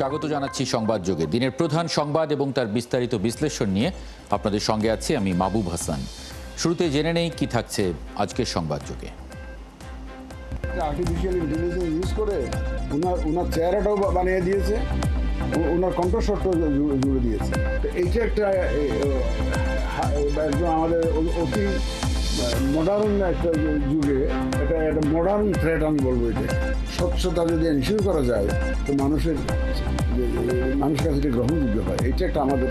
স্বাগত জানাচ্ছি সংবাদ যোগে। দিনের প্রধান সংবাদ এবং তার বিস্তারিত বিশ্লেষণ নিয়ে আপনাদের সঙ্গে আছি আমি মাহবুব হাসান। শুরুতে জেনে নেই কি থাকছে আজকের সংবাদ যোগে। আর্টিফিশিয়াল ইন্টেলিজেন্স ইউজ করে ওনার চেহারাটাও বানিয়ে দিয়েছে, ওনার কণ্ঠস্বরটাও জুড়ে দিয়েছে। তো এইটা একটা একদম আমাদের অতি মডার্ন একটা যুগে এটা একটা মডার্ন থ্রেট আমি বলবো। এটা স্বচ্ছতা যদি এনশিওর করা যায় তো মানুষের কাছে এটা গ্রহণযোগ্য হয়। এটা একটা আমাদের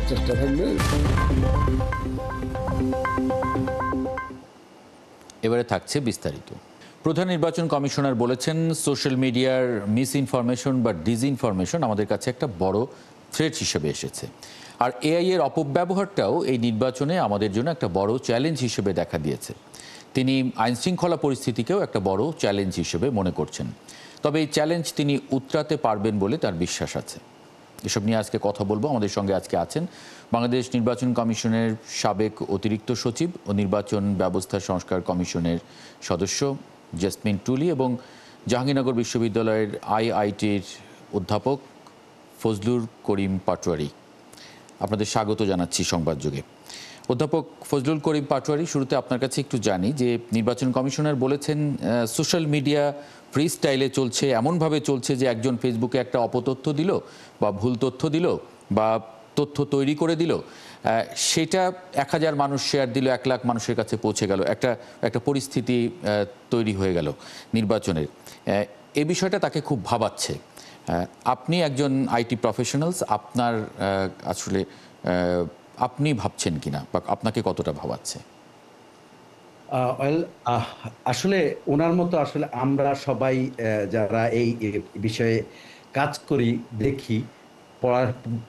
চেষ্টা থাকবে। এবারে থাকছে বিস্তারিত। প্রধান নির্বাচন কমিশনার বলেছেন, সোশ্যাল মিডিয়ার মিস ইনফরমেশন বা ডিসইনফরমেশন আমাদের কাছে একটা বড় থ্রেট হিসেবে এসেছে। আর এআই এর অপব্যবহারটাও এই নির্বাচনে আমাদের জন্য একটা বড় চ্যালেঞ্জ হিসেবে দেখা দিয়েছে। তিনি আইনশৃঙ্খলা পরিস্থিতিকেও একটা বড় চ্যালেঞ্জ হিসেবে মনে করছেন। তবে এই চ্যালেঞ্জ তিনি উতরাতে পারবেন বলে তার বিশ্বাস আছে। এসব নিয়ে আজকে কথা বলবো। আমাদের সঙ্গে আজকে আছেন বাংলাদেশ নির্বাচন কমিশনের সাবেক অতিরিক্ত সচিব ও নির্বাচন ব্যবস্থা সংস্কার কমিশনের সদস্য জেসমিন টুলি এবং জাহাঙ্গীরনগর বিশ্ববিদ্যালয়ের আইআইটির অধ্যাপক ফজলুল করিম পাটোয়ারি। আপনাদের স্বাগত জানাচ্ছি সংবাদ যোগে। অধ্যাপক ফজলুল করিম পাটোয়ারি, শুরুতে আপনার কাছে একটু জানি যে নির্বাচন কমিশনার বলেছেন সোশ্যাল মিডিয়া ফ্রি স্টাইলে চলছে, এমনভাবে চলছে যে একজন ফেসবুকে একটা অপতথ্য দিল বা ভুল তথ্য দিল বা তথ্য তৈরি করে দিল, সেটা 1000 মানুষ শেয়ার দিল, 1 লাখ মানুষের কাছে পৌঁছে গেল, একটা পরিস্থিতি তৈরি হয়ে গেল নির্বাচনের। এই বিষয়টা তাকে খুব ভাবাচ্ছে। আপনি একজন আইটি প্রফেশনালস, আপনার আসলে আপনি ভাবছেন কিনা বা আপনাকে কতটা ভাবাচ্ছে? আসলে ওনার মতো আসলে আমরা সবাই যারা এই বিষয়ে কাজ করি, দেখি,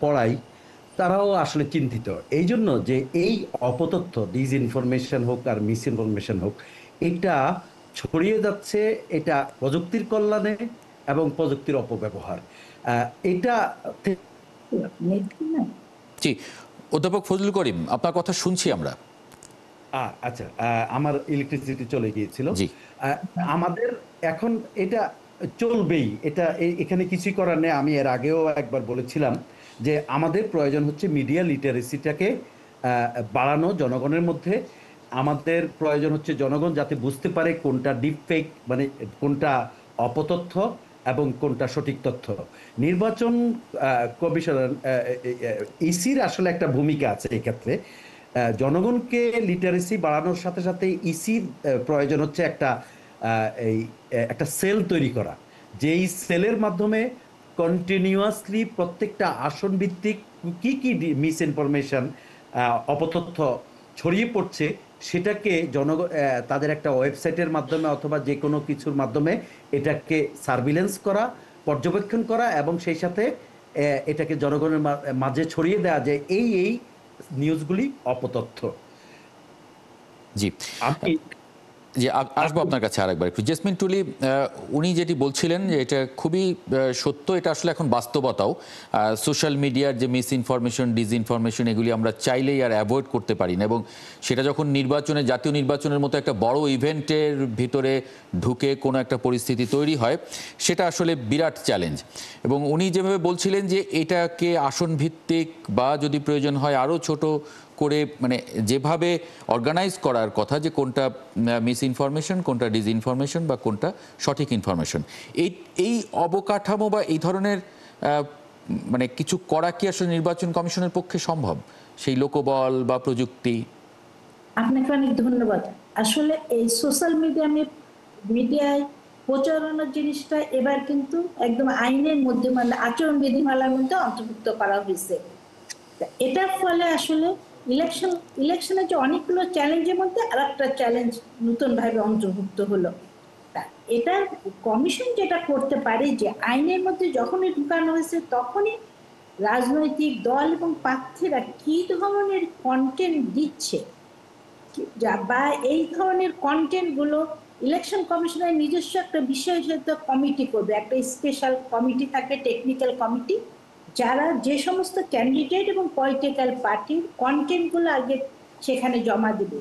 পড়াই, তারাও আসলে চিন্তিত এই জন্য যে এই অপতথ্য, ডিসইনফরমেশন হোক আর মিসইনফরমেশন হোক, এটা ছড়িয়ে যাচ্ছে। এটা প্রযুক্তির কল্যাণে এবং প্রযুক্তির অপব্যবহার এটা। জি, অধ্যাপক ফজলুল করিম, আপনার কথা শুনছি আমরা। আচ্ছা, আমার ইলেকট্রিসিটি চলে গিয়েছিল। জি, আমাদের এখন এটা চলবেই, এটা এখানে কিছুই করার নেই। আমি এর আগেও একবার বলেছিলাম যে আমাদের প্রয়োজন হচ্ছে মিডিয়া লিটারেসিটাকে বাড়ানো জনগণের মধ্যে। আমাদের প্রয়োজন হচ্ছে জনগণ যাতে বুঝতে পারে কোনটা ডিপ ফেক, মানে কোনটা অপতথ্য এবং কোনটা সঠিক তথ্য। নির্বাচন কমিশনার ইসির আসলে একটা ভূমিকা আছে এই ক্ষেত্রে। জনগণকে লিটারেসি বাড়ানোর সাথে সাথে ইসির প্রয়োজন হচ্ছে একটা সেল তৈরি করা, যেই সেলের মাধ্যমে কন্টিনিউয়াসলি প্রত্যেকটা আসন ভিত্তিক কি কি মিস ইনফরমেশন, অপতথ্য ছড়িয়ে পড়ছে সেটাকে তাদের একটা ওয়েবসাইটের মাধ্যমে অথবা যে কোনো কিছুর মাধ্যমে এটাকে সার্ভিলেন্স করা, পর্যবেক্ষণ করা এবং সেই সাথে এটাকে জনগণের মাঝে ছড়িয়ে দেওয়া যে এই নিউজগুলি অপতথ্য। জি, আমি যে আসবো আপনার কাছে আরেকবার একটু। জেসমিন টুলি, উনি যেটি বলছিলেন যে এটা খুবই সত্য, এটা আসলে এখন বাস্তবতাও। সোশ্যাল মিডিয়ার যে মিস ইনফরমেশন, ডিসইনফরমেশন, এগুলি আমরা চাইলেই আর অ্যাভয়েড করতে পারি না, এবং সেটা যখন জাতীয় নির্বাচনের মতো একটা বড় ইভেন্টের ভিতরে ঢুকে কোনো একটা পরিস্থিতি তৈরি হয়, সেটা আসলে বিরাট চ্যালেঞ্জ। এবং উনি যেভাবে বলছিলেন যে এটাকে আসন ভিত্তিক বা যদি প্রয়োজন হয় আরও ছোট করে, মানে যেভাবে অর্গানাইজ করার কথা, যে কোনটা মিস ইনফরমেশন, কোনটা ডিসইনফরমেশন বা কোনটা সঠিক ইনফরমেশন, এই অবকাঠামো বা এই ধরনের মানে কিছু করা কি আসলে নির্বাচন কমিশনের পক্ষে সম্ভব, সেই লোকবল বা প্রযুক্তি? আপনাকে অনেক ধন্যবাদ। আসলে এই সোশ্যাল মিডিয়ায় প্রচারণার জিনিসটা এবার কিন্তু একদম আইনের মধ্যে, মানে আচরণ বিধিমালার মধ্যে অন্তর্ভুক্ত করা হয়েছে। এটার ফলে আসলে ইলেকশনের যে অনেকগুলো চ্যালেঞ্জের মধ্যে আর একটা চ্যালেঞ্জ নতুন ভাবে অন্তর্ভুক্ত হলো। এটা কমিশন যেটা করতে পারে যে আইনের মধ্যে যখনই ঢুকানো হয়েছে তখনই রাজনৈতিক দল এবং প্রার্থীরা কি ধরনের কন্টেন্ট দিচ্ছে বা এই ধরনের কন্টেন্ট গুলো ইলেকশন কমিশনের নিজস্ব একটা বিশেষায়িত কমিটি করবে। একটা স্পেশাল কমিটি থাকে, টেকনিক্যাল কমিটি, যারা যে সমস্ত ক্যান্ডিডেট এবং পলিটিক্যাল পার্টির কন্টেন্টগুলো আগে সেখানে জমা দিবে,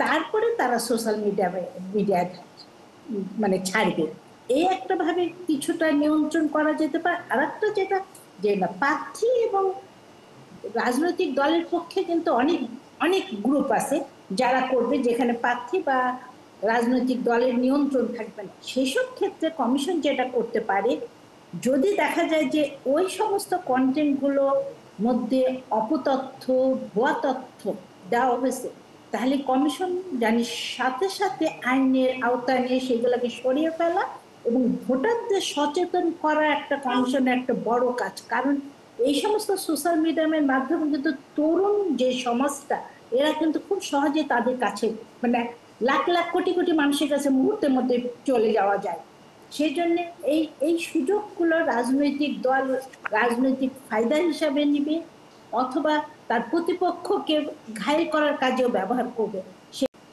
তারপরে তারা সোশ্যাল মিডিয়ায় মানে ছাড়বে। এই একটা ভাবে কিছুটা নিয়ন্ত্রণ করা যেতে পারে। আর একটা যেটা যে না, প্রার্থী এবং রাজনৈতিক দলের পক্ষে কিন্তু অনেক অনেক গ্রুপ আছে যারা করবে, যেখানে প্রার্থী বা রাজনৈতিক দলের নিয়ন্ত্রণ থাকবে না। সেসব ক্ষেত্রে কমিশন যেটা করতে পারে, যদি দেখা যায় যে ওই সমস্ত কন্টেন্টগুলো মধ্যে অপতথ্য, ভুয়া তথ্য দেওয়া হয়েছে, তাহলে কমিশন জানি সাথে সাথে আইনের আওতায় নিয়ে সেগুলোকে সরিয়ে ফেলা এবং ভোটারদের সচেতন করা একটা কমিশনের একটা বড় কাজ। কারণ এই সমস্ত সোশ্যাল মিডিয়ামের মাধ্যমে কিন্তু তরুণ যে সমাজটা, এরা কিন্তু খুব সহজে তাদের কাছে, মানে লাখ লাখ কোটি কোটি মানুষের কাছে মুহূর্তের মধ্যে চলে যাওয়া যায়। সেই জন্য এই এই সুযোগগুলো রাজনৈতিক দল রাজনৈতিক ফায়দা হিসাবে নিবে, অথবা তার প্রতিপক্ষকে ঘায়েল করার কাজেও ব্যবহার করবে।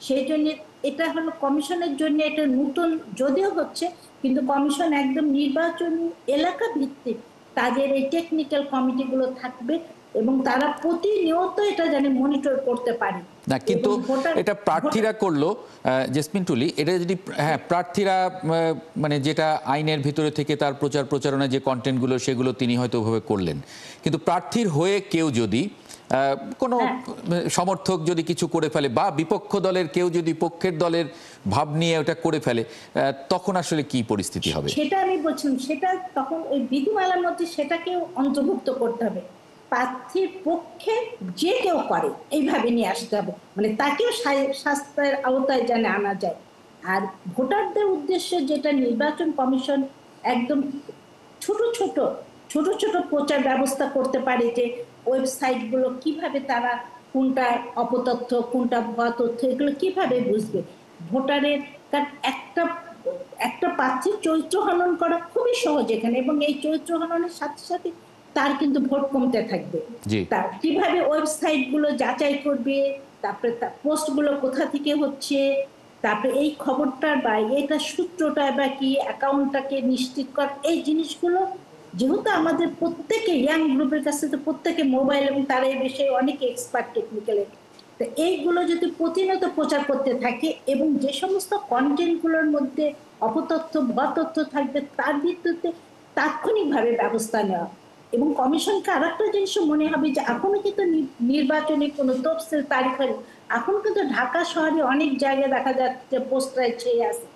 সেই জন্য এটা হলো কমিশনের জন্য এটা নতুন যদিও হচ্ছে, কিন্তু কমিশন একদম নির্বাচনী এলাকা ভিত্তিক তাদের এই টেকনিক্যাল কমিটিগুলো থাকবে এবং তারা প্রতিনিয়ত এটা জানি মনিটর করতে পারে। না, কিন্তু এটা প্রার্থীরা করলো জেসমিন টুলি, এটা যদি হ্যাঁ প্রার্থীরা মানে যেটা আইনের ভিতরে থেকে তার প্রচার প্রচারণা যে কন্টেন্টগুলো সেগুলো তিনি হয়তো ওভাবে করলেন, কিন্তু প্রার্থীর হয়ে কেউ যদি কোনো সমর্থক যদি কিছু করে ফেলে বা বিপক্ষ দলের কেউ যদি পক্ষের দলের ভাব নিয়ে ওটা করে ফেলে, তখন আসলে কি পরিস্থিতি হবে? সেটা আমি বলছিলাম, সেটা তখন ওই বিধিমালার মধ্যে সেটাকেও অন্তর্ভুক্ত করতে হবে। প্রার্থীর পক্ষে যে কেউ করে এইভাবে নিয়ে আসতে হবে, মানে তাকেও শাস্তির আওতায় যেন আনা যায়। আর ভোটারদের উদ্দেশ্যে যেটা নির্বাচন কমিশন একদম ছোট ছোট ছোট ছোট প্রচার ব্যবস্থা করতে পারে, যে ওয়েবসাইটগুলো কিভাবে তারা কোনটা অপতথ্য কোনটা ভুয়া তথ্য এগুলো কিভাবে বুঝবে ভোটারের। কারণ একটা একটা প্রার্থীর চরিত্র হনন করা খুবই সহজ এখানে, এবং এই চরিত্র হননের সাথে সাথে তার কিন্তু ভোট কমতে থাকবে। তার কিভাবে ওয়েবসাইট গুলো যাচাই করবে, তারপরে তার পোস্ট গুলো কোথা থেকে হচ্ছে, তারপরে এই খবরটার বা এটা সূত্রটা বা কি অ্যাকাউন্টটাকে নিশ্চিত কর, এই জিনিসগুলো যেহেতু আমাদের প্রত্যেকে ইয়াং গ্রুপের কাছে তো প্রত্যেকে মোবাইল এবং তারা এই বিষয়ে অনেক এক্সপার্ট টেকনিক্যাল, তো এইগুলো যদি প্রতিনিয়ত প্রচার করতে থাকে এবং যে সমস্ত কন্টেন্টগুলোর মধ্যে অপতথ্য ভুয়া তথ্য থাকবে তার ভিত্তিতে তাৎক্ষণিকভাবে ব্যবস্থা নেওয়া। এবং কমিশনকে আর একটা জিনিস মনে হবে যে এখনো কিন্তু নির্বাচনে কোনো তফসিল তারিখ হয়নি, এখন কিন্তু ঢাকা শহরে অনেক জায়গায় দেখা যাচ্ছে পোস্টারে ছেয়ে আছে।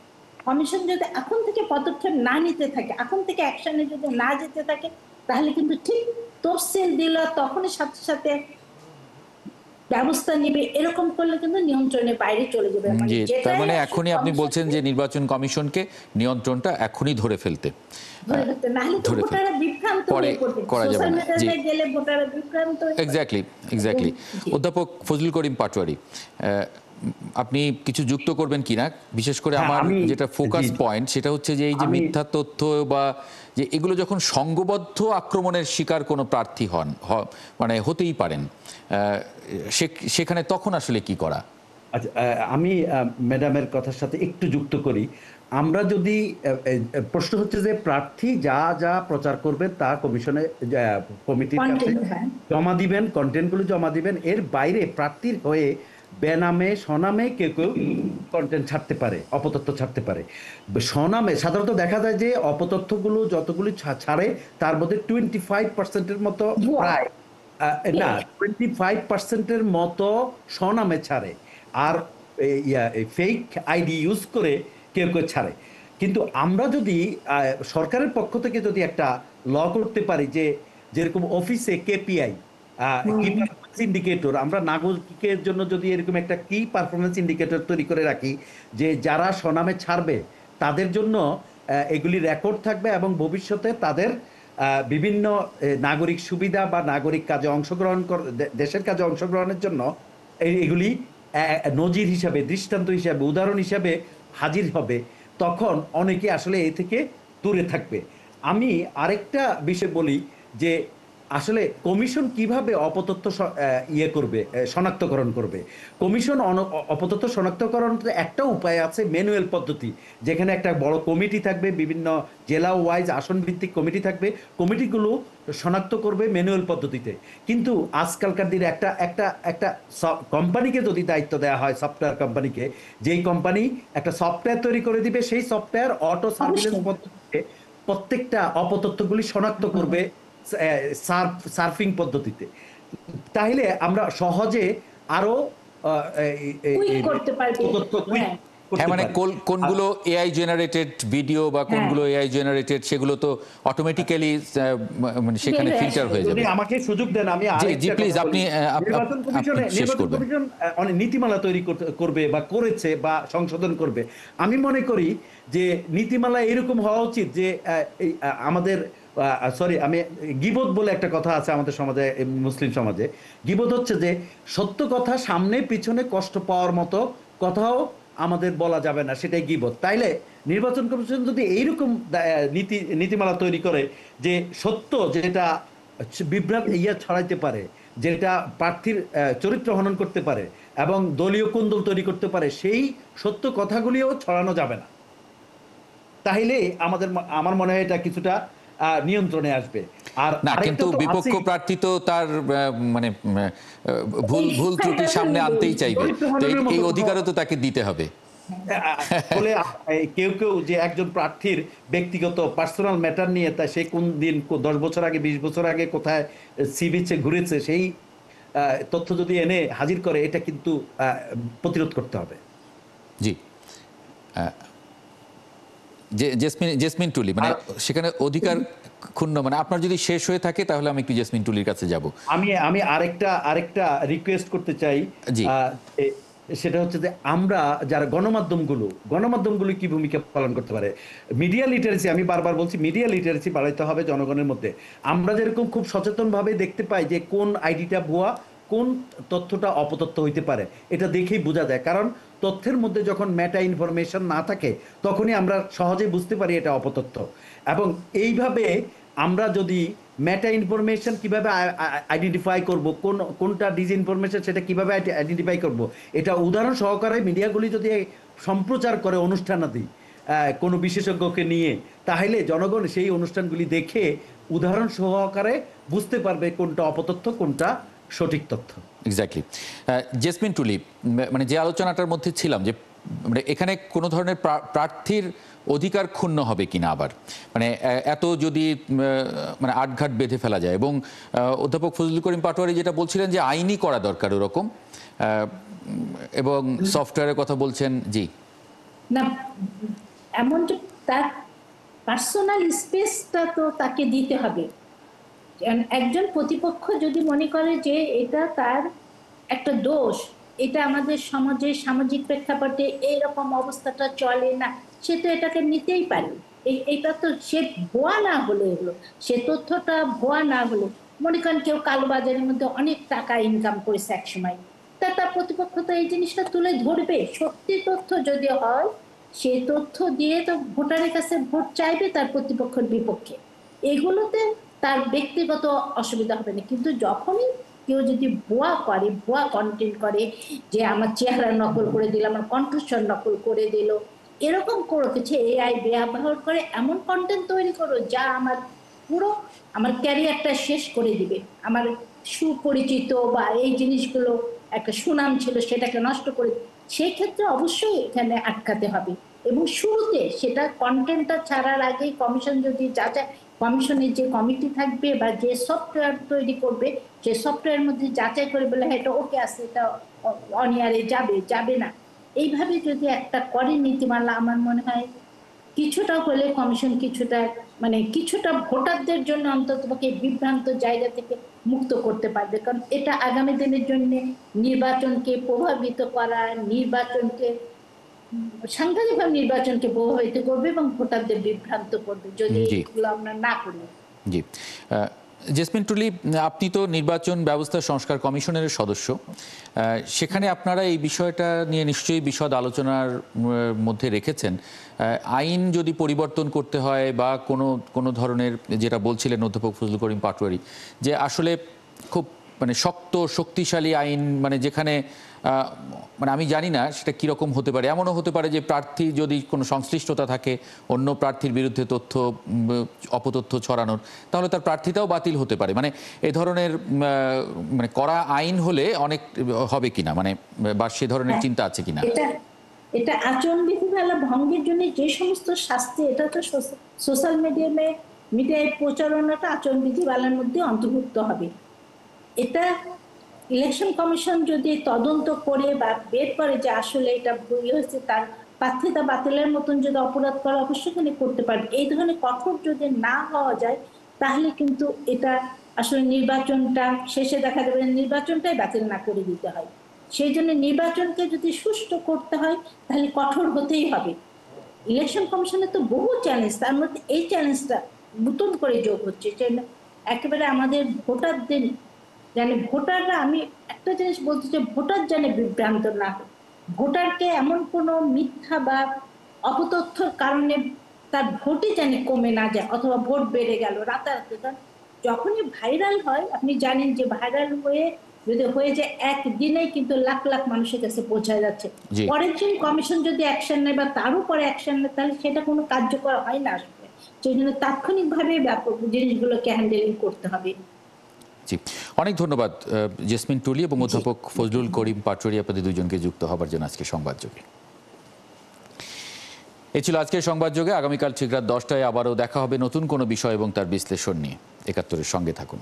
কমিশন যদি এখন থেকে পদক্ষেপ না নিতে থাকে, এখন থেকে অ্যাকশনে যদি না যেতে থাকে, তাহলে কিন্তু ঠিক তফসিল দিল তখনই সাথে সাথে ব্যবস্থা নেবে, এরকম করলে কিন্তু নিয়ন্ত্রণের বাইরে চলে যাবে। তার মানে এখনই আপনি বলছেন যে নির্বাচন কমিশনকে নিয়ন্ত্রণটা এখনই ধরে ফেলতে, এক্স্যাক্টলি। অধ্যাপক ফজলুল করিম পাটোয়ারি, আপনি কিছু যুক্ত করবেন কিনা? বিশেষ করে আমার যেটা ফোকাস পয়েন্ট সেটা হচ্ছে যে এই যে মিথ্যা তথ্য বা যে এগুলো যখন সংঘবদ্ধ আক্রমণের শিকার কোনো প্রার্থী হন, মানে হতেই পারেন, সেখানে তখন আসলে কি করা? আচ্ছা, আমি ম্যাডামের কথার সাথে একটু যুক্ত করি। আমরা যদি প্রশ্ন হচ্ছে যে প্রার্থী যা যা প্রচার করবে তা কমিশনে কমিটির কাছে জমা দিবেন, কন্টেন্টগুলো জমা দিবেন। এর বাইরে প্রার্থীর হয়ে বেনামে স্বনামে কেউ কেউ কন্টেন্ট ছাড়তে পারে, অপতথ্য ছাড়তে পারে। স্বনামে সাধারণত দেখা যায় যে অপতথ্যগুলো যতগুলি ছাড়ে তার মধ্যে 25%-এর মতো, প্রায় না 25%-এর মতো স্বনামে ছাড়ে, আর ফেক আইডি ইউজ করে কেউ কেউ ছাড়ে। কিন্তু আমরা যদি সরকারের পক্ষ থেকে যদি একটা ল করতে পারি যে যেরকম অফিসে কেপিআই কি পারফরমেন্স ইন্ডিকেটর, আমরা নাগরিকের জন্য যদি এরকম একটা কি পারফরমেন্স ইন্ডিকেটর তৈরি করে রাখি যে যারা স্বনামে ছাড়বে তাদের জন্য এগুলি রেকর্ড থাকবে এবং ভবিষ্যতে তাদের বিভিন্ন নাগরিক সুবিধা বা নাগরিক কাজে অংশগ্রহণ দেশের কাজে অংশগ্রহণের জন্য এগুলি নজির হিসাবে, দৃষ্টান্ত হিসাবে, উদাহরণ হিসাবে হাজির হবে, তখন অনেকে আসলে এ থেকে দূরে থাকবে। আমি আরেকটা বিষয় বলি যে আসলে কমিশন কিভাবে অপতথ্য ইয়ে করবে, শনাক্তকরণ করবে? কমিশন অপতথ্য শনাক্তকরণ একটা উপায় আছে, ম্যানুয়াল পদ্ধতি, যেখানে একটা বড় কমিটি থাকবে, বিভিন্ন জেলা ওয়াইজ আসন ভিত্তিক কমিটি থাকবে, কমিটিগুলো শনাক্ত করবে ম্যানুয়াল পদ্ধতিতে। কিন্তু আজকালকার দিনে একটা একটা একটা কোম্পানিকে যদি দায়িত্ব দেওয়া হয়, সফটওয়্যার কোম্পানিকে, যেই কোম্পানি একটা সফটওয়্যার তৈরি করে দিবে, সেই সফটওয়্যার অটো সার্ভিলেন্স পদ্ধতিতে প্রত্যেকটা অপতথ্যগুলি শনাক্ত করবে সার্ফিং পদ্ধতিতে। তাহলে আমরা সহজে আরো কুইক করতে পারবি। হ্যাঁ, মানে কোনগুলো এআই জেনারেটেড ভিডিও বা কোনগুলো এআই জেনারেটেড, সেগুলো তো অটোমেটিক্যালি মানে সেখানে ফিল্টার হয়ে যাবে। যদি আমাকে সুযোগ দেন আমি জি প্লিজ, আপনি নির্বাচন কমিশন অনেক নীতিমালা তৈরি করবে বা করেছে বা সংশোধন করবে। আমি মনে করি যে নীতিমালা এরকম হওয়া উচিত যে আমাদের সরি, আমি গীবত বলে একটা কথা আছে আমাদের সমাজে, মুসলিম সমাজে। গীবত হচ্ছে যে সত্য কথা সামনে পিছনে কষ্ট পাওয়ার মতো কথাও আমাদের বলা যাবে না, সেটাই গীবত। তাইলে নির্বাচন কমিশন যদি এইরকম নীতিমালা তৈরি করে যে সত্য যেটা বিভ্রাট ছড়াইতে পারে, যেটা প্রার্থীর চরিত্র হনন করতে পারে এবং দলীয় কোন্দল তৈরি করতে পারে, সেই সত্য কথাগুলিও ছড়ানো যাবে না। তাহলে আমার মনে হয় এটা কিছুটা নিয়ন্ত্রণে আসবে। আর না, কিন্তু বিপক্ষ প্রার্থী তো তার মানে ভুল ত্রুটি সামনে আনতেই চাইবে, তো এই অধিকারও তো তাকে দিতে হবে। বলে কেউ কেউ যে একজন প্রার্থীর ব্যক্তিগত পার্সোনাল ম্যাটার নিয়ে, তা সে কোন দিন 10 বছর আগে 20 বছর আগে কোথায় সি বিচে ঘুরেছে, সেই তথ্য যদি এনে হাজির করে, এটা কিন্তু প্রতিরোধ করতে হবে। জি, জেসমিন টুলি, মানে সেখানে অধিকার ক্ষুণ্ণ, মানে আপনার যদি শেষ হয়ে থাকে তাহলে আমি একটু জেসমিন টুলির কাছে যাব। আমি আরেকটা রিকোয়েস্ট করতে চাই। সেটা হচ্ছে যে আমরা যারা গণমাধ্যমগুলো কি ভূমিকা পালন করতে পারে। মিডিয়া লিটারেসি, আমি বারবার বলছি, মিডিয়া লিটারেসি বাড়াইতে হবে জনগণের মধ্যে। আমরা যেরকম খুব সচেতনভাবে দেখতে পাই যে কোন আইডিটা ভুয়া, কোন তথ্যটা অপতথ্য হইতে পারে, এটা দেখেই বোঝা যায়। কারণ তথ্যের মধ্যে যখন মেটা ইনফরমেশন না থাকে, তখনই আমরা সহজে বুঝতে পারি এটা অপতথ্য। এবং এইভাবে আমরা যদি মেটা ইনফরমেশন কিভাবে আইডেন্টিফাই করব, কোনটা ডিসইনফরমেশন সেটা কিভাবে আইডেন্টিফাই করব, এটা উদাহরণ সহকারে মিডিয়াগুলি যদি সম্প্রচার করে অনুষ্ঠানাদি কোনো বিশেষজ্ঞকে নিয়ে, তাহলে জনগণ সেই অনুষ্ঠানগুলি দেখে উদাহরণ সহকারে বুঝতে পারবে কোনটা অপতথ্য, কোনটা সঠিক তথ্য। এক্স্যাক্টলি। জেসমিন টুলি, মানে যে আলোচনাটার মধ্যে ছিলাম যে মানে এখানে কোনো ধরনের প্রার্থীর অধিকার ক্ষুণ্ণ হবে কিনা, আবার মানে এত যদি মানে আটঘাট বেঁধে ফেলা যায়, এবং অধ্যাপক ফজলুল করিম পাটোয়ারি যেটা বলছিলেন যে আইনি করা দরকার ওরকম, এবং সফটওয়্যারের কথা বলছেন। জি না, এমন যে তার পার্সোনাল স্পেসটা তো তাকে দিতে হবে। একজন প্রতিপক্ষ যদি মনে করে যে এটা তার একটা দোষ, এটা আমাদের সমাজে সামাজিক প্রেক্ষাপটে এইরকম অবস্থাটা চলে না, সে তো এটাকে নিতেই পারে। এটা তো সে ভুয়া না হলে হলো, সে তথ্যটা ভুয়া না হলে, মনে করেন কেউ কালোবাজারের মধ্যে অনেক টাকা ইনকাম করেছে একসময়, তার প্রতিপক্ষ তো এই জিনিসটা তুলে ধরবে। সত্যি তথ্য যদি হয়, সেই তথ্য দিয়ে তো ভোটারের কাছে ভোট চাইবে তার প্রতিপক্ষের বিপক্ষে, এগুলোতে তার ব্যক্তিগত অসুবিধা হবে না। কিন্তু যখনই কেউ যদি ভুয়া করে, ভুয়া কন্টেন্ট করে, যে আমার চেহারা নকল করে দিল, আমার কণ্ঠস্বর নকল করে দিল, এরকম করো কিছু, এআই ব্যবহার করে এমন কন্টেন্ট তৈরি করো যা আমার পুরো আমার ক্যারিয়ারটা শেষ করে দিবে, আমার সুপরিচিত বা এই জিনিসগুলো একটা সুনাম ছিল সেটাকে নষ্ট করে, সেই ক্ষেত্রে অবশ্যই এখানে আটকাতে হবে। এবং শুরুতে সেটা কন্টেন্টটা ছাড়ার আগেই কমিশন যদি যাচাই, কমিশনের যে কমিটি থাকবে বা যে সফটওয়্যার তৈরি করবে, সেই সফটওয়্যারের মধ্যে যাচাই করে বলে হ্যাঁ এটা ওকে আছে, এটা অনিয়ারে যাবে না, এইভাবে যদি একটা করে নীতিমালা, আমার মনে হয় কিছুটা হলে কমিশন কিছুটা ভোটারদের জন্য অন্ততপক্ষে বিভ্রান্ত জায়গা থেকে মুক্ত করতে পারবে। কারণ এটা আগামী দিনের জন্য নির্বাচনকে প্রভাবিত করা, সাংঘাতিকভাবে নির্বাচনকে প্রভাবিত করবে এবং ভোটারদের বিভ্রান্ত করবে যদি এগুলো আমরা না করি। জি, জেসমিন টুলি, আপনি তো নির্বাচন ব্যবস্থা সংস্কার কমিশনের সদস্য, সেখানে আপনারা এই বিষয়টা নিয়ে নিশ্চয়ই বিশদ আলোচনার মধ্যে রেখেছেন। আইন যদি পরিবর্তন করতে হয় বা কোনো ধরনের, যেটা বলছিলেন অধ্যাপক ফজলুল করিম পাটোয়ারি, যে আসলে খুব মানে শক্তিশালী আইন, মানে যেখানে মানে আমি জানি না সেটা কীরকম হতে পারে। এমনও হতে পারে যে প্রার্থী যদি কোনো সংশ্লিষ্টতা থাকে অন্য প্রার্থীর বিরুদ্ধে অপতথ্য ছড়ানোর, তাহলে তার প্রার্থিতাও বাতিল হতে পারে। মানে এই ধরনের মানে কড়া আইন হলে অনেক হবে কিনা, মানে বা সে ধরনের চিন্তা আছে কিনা? এটা আচরণ বিধিমালা ভঙ্গের জন্য যে সমস্ত শাস্তি, এটা তো সোশ্যাল মিডিয়ায় প্রচারণাটা আচরণ বিধিমালার মধ্যে অন্তর্ভুক্ত হবে। এটা ইলেকশন কমিশন যদি তদন্ত করে বা বের করে যে আসলে এটা ভুল হয়েছে, তার প্রার্থিতা বাতিলের মতন যদি অপরাধ করা, অবশ্যই করতে পারবে। এই ধরনের কঠোর যদি না হওয়া যায়, তাহলে কিন্তু এটা আসলে নির্বাচনটা শেষে দেখা যাবে নির্বাচনটাই বাতিল না করে দিতে হয়। সেই জন্য নির্বাচনকে যদি সুষ্ঠু করতে হয়, তাহলে কঠোর হতেই হবে। ইলেকশন কমিশনের তো বহু চ্যালেঞ্জ, তার মধ্যে এই চ্যালেঞ্জটা নতুন করে যোগ হচ্ছে। একেবারে আমাদের ভোটারদের জানি, ভোটাররা, আমি একটা জিনিস বলতে চাই, ভোটার যেন বিভ্রান্ত না হয়। ভোটারকে এমন কোনো মিথ্যা বা অপতথ্যর কারণে তার ভোটই যেন কমে না যায় অথবা ভোট বেড়ে গেল রাতারাতি। কারণ যখনই ভাইরাল হয়, আপনি জানেন যে ভাইরাল যদি হয়ে যায় একদিনেই কিন্তু লাখ লাখ মানুষের কাছে পৌঁছা যাচ্ছে। পরের দিন কমিশন যদি অ্যাকশন নেয় বা তারও পরে অ্যাকশন নেয়, তাহলে সেটা কোনো কার্যকর হয় না আসলে। সেই জন্য তাৎক্ষণিকভাবে ব্যাপক জিনিসগুলোকে হ্যান্ডেলিং করতে হবে। জি, অনেক ধন্যবাদ জেসমিন টুলি এবং অধ্যাপক ফজলুল করিম পাটোয়ারি, আপনাদের দুজনকে যুক্ত হবার জন্য আজকে সংবাদযোগে। এই ছিল আজকের সংবাদযোগে। আগামীকাল ঠিক রাত 10টায় আবারও দেখা হবে নতুন কোনো বিষয় এবং তার বিশ্লেষণ নিয়ে। ৭১-এর সঙ্গে থাকুন।